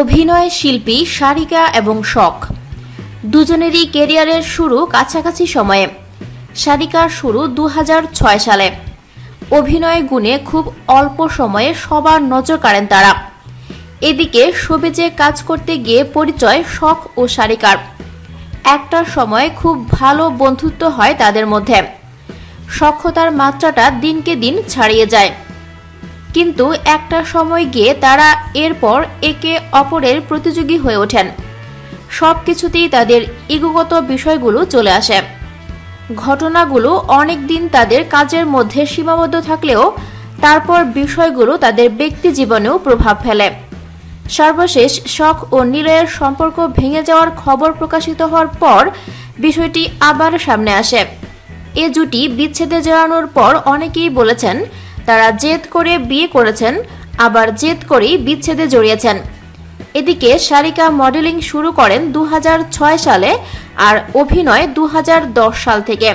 অভিনয় শিল্পী সারিকা এবং শখ দুজনেরই ক্যারিয়ারের শুরু কাছাকাছি সময়ে। সারিকার শুরু 2006 সালে। অভিনয় গুণে খুব অল্প সময়ে সবার নজর কাড়েন তারা। এদিকে শোবিজে কাজ করতে গিয়ে পরিচয় শখ ও সারিকার। একটা সময় খুব ভালো বন্ধুত্ব হয় তাদের মধ্যে। সখ্যতার মাত্রাটা দিনকে দিন ছাড়িয়ে যায়, কিন্তু একটা সময় গিয়ে তারা এরপর একে অপরের প্রতিযোগী হয়ে ওঠেন। সবকিছুতেই তাদের ইগোগত বিষয়গুলো চলে আসে। ঘটনাগুলো অনেকদিন তাদের কাজের মধ্যে সীমাবদ্ধ থাকলেও তারপর বিষয়গুলো তাদের ব্যক্তি জীবনেও প্রভাব ফেলে। সর্বশেষ শখ ও নিলয়ের সম্পর্ক ভেঙে যাওয়ার খবর প্রকাশিত হওয়ার পর বিষয়টি আবার সামনে আসে। এ জুটি বিচ্ছেদে জড়ানোর পর অনেকেই বলেছেন তারা জেদ করে বিয়ে করেছেন, আবার জেদ করেই বিচ্ছেদে জড়িয়েছেন। এদিকে সারিকা মডেলিং শুরু করেন 2006 সালে আর অভিনয় 2010 সাল থেকে,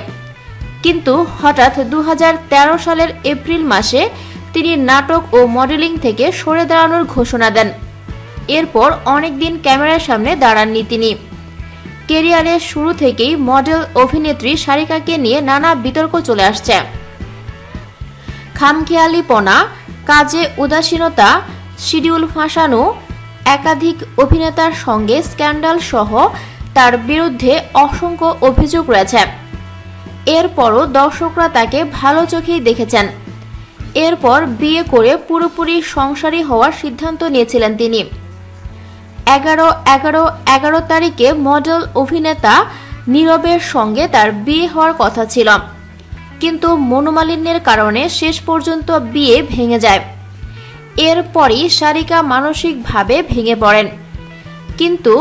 কিন্তু হঠাৎ 2013 সালের এপ্রিল মাসে তিনি নাটক ও মডেলিং থেকে সরে দাঁড়ানোর ঘোষণা দেন। এরপর অনেকদিন ক্যামেরার সামনে দাঁড়াননি তিনি। ক্যারিয়ারের শুরু থেকেই মডেল অভিনেত্রী সারিকাকে নিয়ে নানা বিতর্ক চলে আসছে। খামখেয়ালিপনা, কাজে উদাসীনতা, শিডিউল ফাঁসানো, একাধিক অভিনেতার সঙ্গে স্ক্যান্ডাল সহ তার বিরুদ্ধে অসংখ্য অভিযোগ রয়েছে। এরপরও দর্শকরা তাকে ভালো চোখেই দেখেছেন। এরপর বিয়ে করে পুরোপুরি সংসারী হওয়ার সিদ্ধান্ত নিয়েছিলেন তিনি। 11 তারিখে মডেল অভিনেতা নীরবের সঙ্গে তার বিয়ে হওয়ার কথা ছিল, কিন্তু মনোমালিন্যের কারণে শেষ পর্যন্ত বিয়ে ভেঙে যায়। এরপরই সারিকা মানসিকভাবে ভেঙে পড়েন, কিন্তু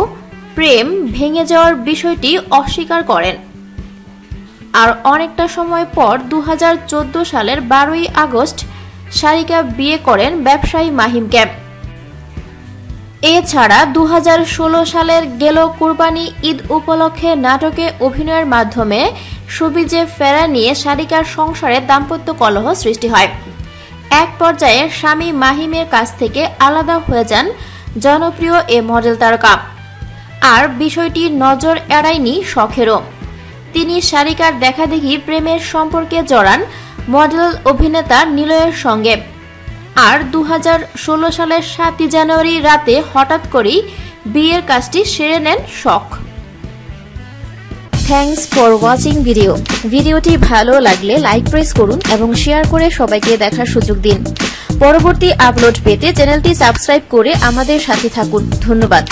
প্রেম ভেঙে যাওয়ার বিষয়টি অস্বীকার করেন। আর অনেকটা সময় পর 2014 সালের 12ই আগস্ট সারিকা বিয়ে করেন ব্যবসায়ী মাহিমকে। এছাড়া 2016 সালের গেল কুরবানি ঈদ উপলক্ষে নাটকে অভিনয়ের মাধ্যমে শোবিজে ফেরা নিয়ে সারিকার সংসারে দাম্পত্য কলহ সৃষ্টি হয়। এক পর্যায়ে স্বামী মাহিমের কাছ থেকে আলাদা হয়ে যান জনপ্রিয় এ মডেল তারকা। আর বিষয়টি নজর এড়ায়নি শখেরও। তিনি সারিকার দেখাদেখি প্রেমের সম্পর্কে জড়ান মডেল অভিনেতা নিলয়ের সঙ্গে। আর 2016 সালের 7 জানুয়ারি রাতে হঠাৎ করেই বিয়ের কাজটি সেরে নেন শখ। থ্যাঙ্কস ফর ওয়াচিং ভিডিওটি ভালো লাগলে লাইক প্রেস করুন এবং শেয়ার করে সবাইকে দেখার সুযোগ দিন। পরবর্তী আপলোড পেতে চ্যানেলটি সাবস্ক্রাইব করে আমাদের সাথে থাকুন। ধন্যবাদ।